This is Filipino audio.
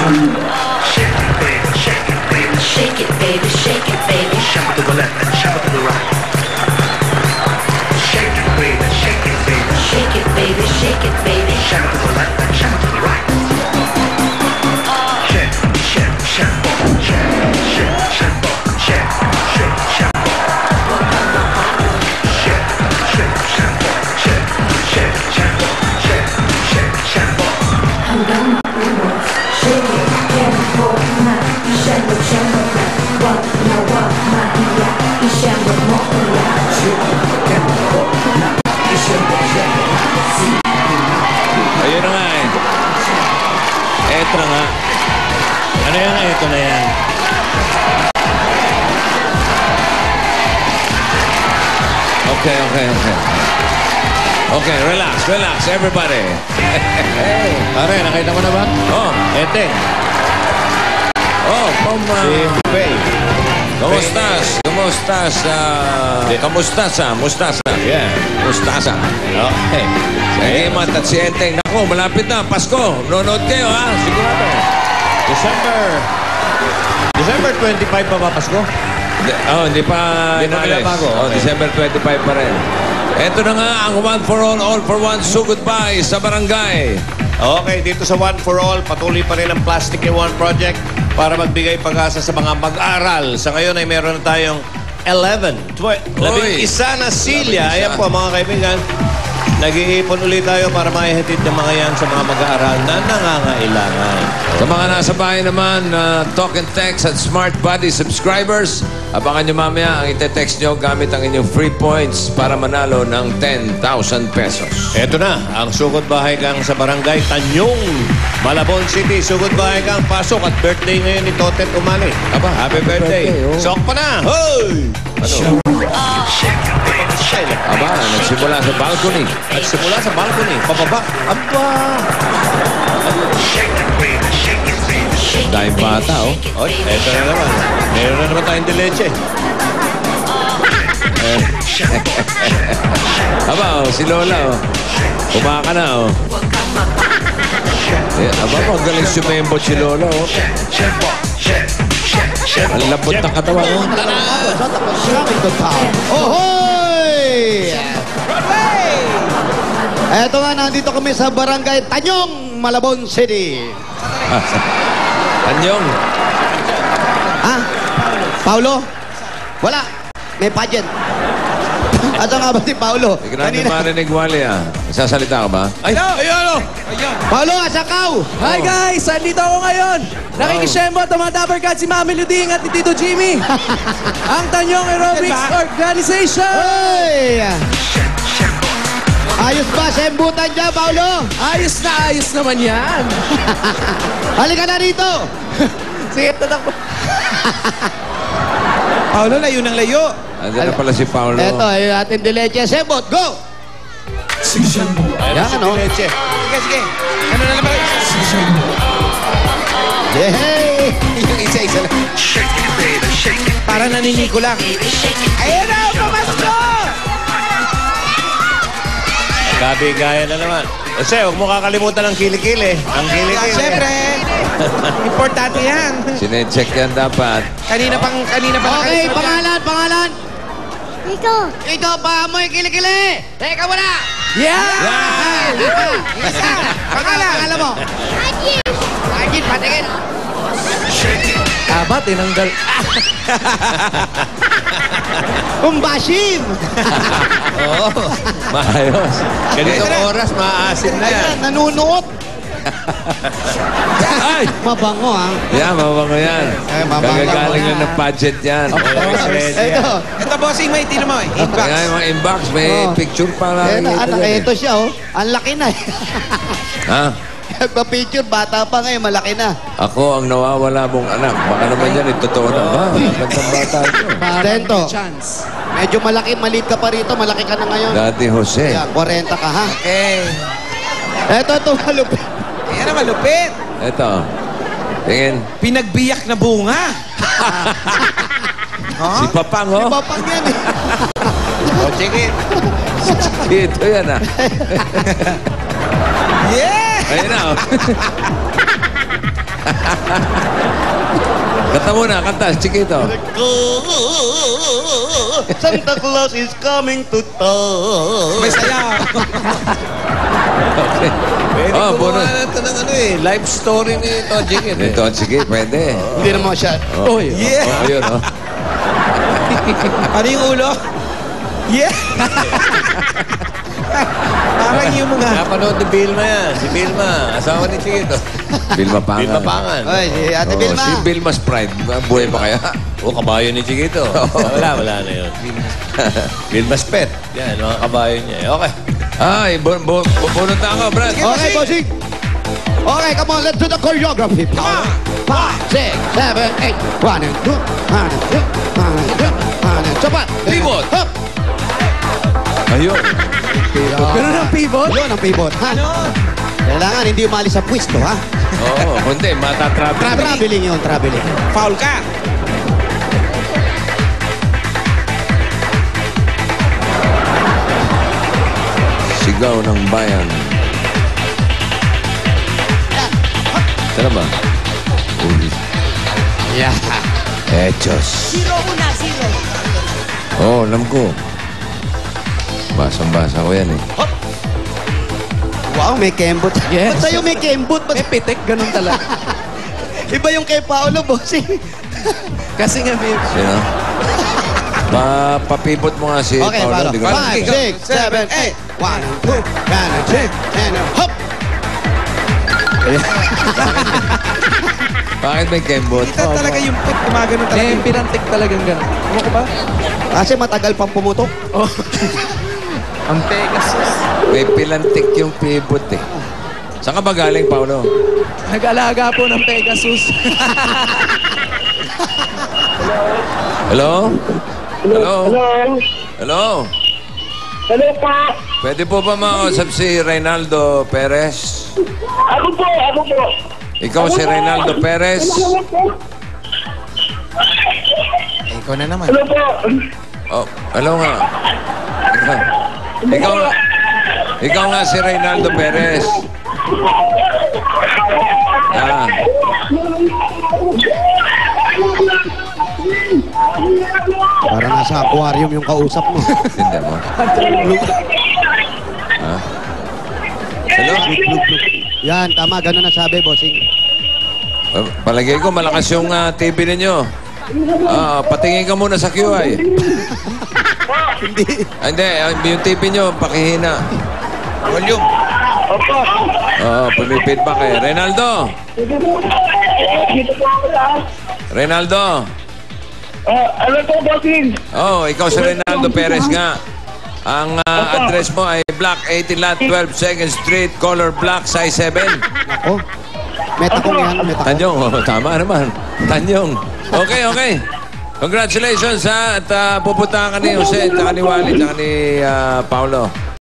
Shake it, baby, shake it, baby. Shuffle to the left and shuffle to the right. Shake it, baby, shake it, baby. Shake it, baby, shake it, baby. Shuffle to the left and shuffle to the right. Shake, shake, shuffle, shake, shake, shuffle, shake, shake, shuffle. Shake, shake, shuffle, shake, shake, shuffle, shake, shake, shuffle. Hanggang maubos. Shake it, tempo na. Isembot, sembot na. Wag na wag mahiya. Isembot mo iya. Shake it, tempo na. Isembot, sembot na. Ayun na nga eh. Eto na nga. Ano yan? Eto na yan. Okay. Okay, relax, everybody. Pare, nakita mo na ba? Oh, Eteng. Oh, Mustasa. Yeah. Mustasa. Okay. Si Emat at si Eteng. Naku, malapit na. Pasko. Nonood kayo, ha? Sigurado. December 25 pa ba Pasko? Hindi pa inalis. bago. Oh, Okay. December 25 pa rin. Ito na nga ang One for All for One, So Goodbye sa barangay. Okay, dito sa One for All, patuloy pa rin ang Plastic in One Project para magbigay pag-asa sa mga mag-aral. Sa ngayon ay meron na tayong 11 na silya. Ayan po mga kaibigan. Nag-iipon ulit tayo para maihatid ng mga yan sa mga mag-aaral na nangangailangan. Sa mga nasa bahay naman, Talk and Text at Smart Buddy subscribers, abangan nyo mamaya ang ite-text nyo gamit ang inyong free points para manalo ng 10,000 pesos. Eto na, ang Sugod Bahay Gang sa Barangay Tanyong, Malabon City. Sugod Bahay Gang, pasok at birthday ngayon ni Totet Umali. Aba, Happy birthday. Sok pa na. Hoy! Ano? Aba, nagsimula sa balcony. Nagsimula sa balcony. Pababa. Aba! Dahil bata, oh. Oy, eto na naman. Meron na naman tayong dileche. Aba, oh, si Lola, oh. Kumaka na, oh. Aba, magaling sumembot si Lola, oh. Ang lambot ng katawan, oh. Ohoy! Eto nga, nandito kami sa Barangay Tanyong, Malabon City. Anyong. Ha? Paulo? Wala. May pageant. Asa nga ba si Paulo? Hindi ka natin marinig, Wally, ah. Sasalita ka ba? Ay, ayun, Paulo, asakaw! Hi guys! Andito ako ngayon! Nakikishembot ang mga Dapper Cats, si Mami Luding at ni Tito Jimmy! Ang Tanyong Aerobics Organization! Hoy! Ayos ba? Sembutan dyan, Paulo? Ayos naman yan! Halika na rito! Sige, tatakbo! Paolo, layo ng layo. Andiyan na pala si Paolo. Eto, yung ating dileche. Sembot, go! Yan, ano? Dileche. Sige. Ano na naman? Yay! Yung isa-isa lang. Para naniniko lang. Ayan na, pamasko! Kabigaya na naman. Kasi huwag mo kakalimutan ang kilikili. Ang kilikili. Siyempre. Importante yan. Sinecheck yan dapat. Kanina pa Okay, nakalimutan. pangalan. Ikaw. Ikaw pa mo yung kilikili. Teka muna. Yeah! Isa. Pangalan mo. Agit, patingin. Aba, tinanggal. Kumbasim. Oo. Maayos. Ganitong oras, maaasim na yan. Ayan, nanunuot. Ay! Mabango, ha? Yan, mabango yan. Ay, mabango. Kagagaling lang ng budget yan. Ito. Ito, bossing, may tino mo. Inbox. Kaya yung mga inbox, may Oh. picture pa lang. Ito siya, oh. Ang laki na, eh. Ha? Nagpa-picture, bata pa ngayon, malaki na. Ako ang nawawala mong anak. Baka naman yan, totoo na ba? Gandang bata ito. Tento, Chance. medyo malaki, maliit ka pa rito, malaki ka na ngayon. Dati Jose. Yan, 40 ka, ha? Okay. Ito, malupit. Ayan na, malupit. Ito. Tingin. Pinagbiyak na bunga. Si Papang, oh. Papang yan, eh. O, sige. Ito yan, ah. Yeah! Ayun na, oh. Kanta muna, kanta, Chiquito. Santa Claus is coming to town. May saya. Okay. Pwede Oh, gumawa bonus. na ito ng life story ni Tojik. Ito, sige, pwede. Hindi naman siya. Uy. Yeah. Oh, yun, oh. Ano yung ulo? Yeah. Parang yung mga... Napanood ni Vilma yan. Si Vilma, asawa ni Chiquito. Vilma Pangan. Vilma Pangan. Ay, si Ate Oh, Vilma. si Vilma's Pride. Buhay pa kaya? O, kabayo ni Chiquito. Wala na yun. Vilma's Pet. Yan, mga kabayo niya. Okay. Ay, bunot na ako, Brad. Okay, bossing. Okay, come on, let's do the choreography. 5, 6, 7, 8. 1 and 2, 1 and 2, 1 and 2, 1 and 2. Sapat. Pivot. Hop. Ayun. Ganun ang pivot? Yun ang pivot, ha? Kailangan hindi umalis sa pwesto, ha? Oo, kundi, matatravel. Traveling yun, traveling. Foul ka. Sigaw ng bayan. Tara ba? Uli. Yeah. Hechos. Zero una, zero. Oo, alam ko. Basang-basa ko yan eh. Wow, may kembot. Yes. Ba't sa'yo may kembot? May Ba't pitik, ganun talaga. iba yung kay Paolo, bossing? Kasi nga, may... Sino? Papipot mo nga si Okay, Paolo. Paolo. Di ko- 5, 6, 7, 8. 1 and 2, 1 and 2, and hop! Bakit may kembot? Kita talaga yung pit. Gumagano talaga. May pilantik talagang ganun. Ano ko ba? Kasi matagal pang pumutok. Oh. Ang Pegasus. May pilantik yung pivot eh. Saan ka ba galing, Paolo? Nag-alaga po ng Pegasus. Hello? Hello? Hello? Hello po. Pwede po ba makausap si Reynaldo Perez? Ako po. Ikaw si Reynaldo Perez? Ikaw na naman. Hello po. Oh, hello nga. Ikaw nga si Reynaldo Perez. Ah. Parang nasa aquarium yung kausap mo. Hindi mo. Ah. Hello? Yan, tama. Ganun na sabi, bossing. Palagay ko malakas yung TV ninyo. Patingin ka muna sa QI. Hindi, yung TV nyo, pakihina. Volume. Opo. Oo, pumipidback eh. Reynaldo! Dito po ako lahat. Reynaldo! Ano po, bossing? Oh, ikaw si Reynaldo Perez nga. Ang address mo ay Block 18 Lot 12 2nd Street, color black, size 7. Ako. Metakong yan, metakong. Tanyong, tama naman. Tanyong. Okay. Congratulations ha. At pupunta ka ni Jose, at ni Wally, at ni Paolo.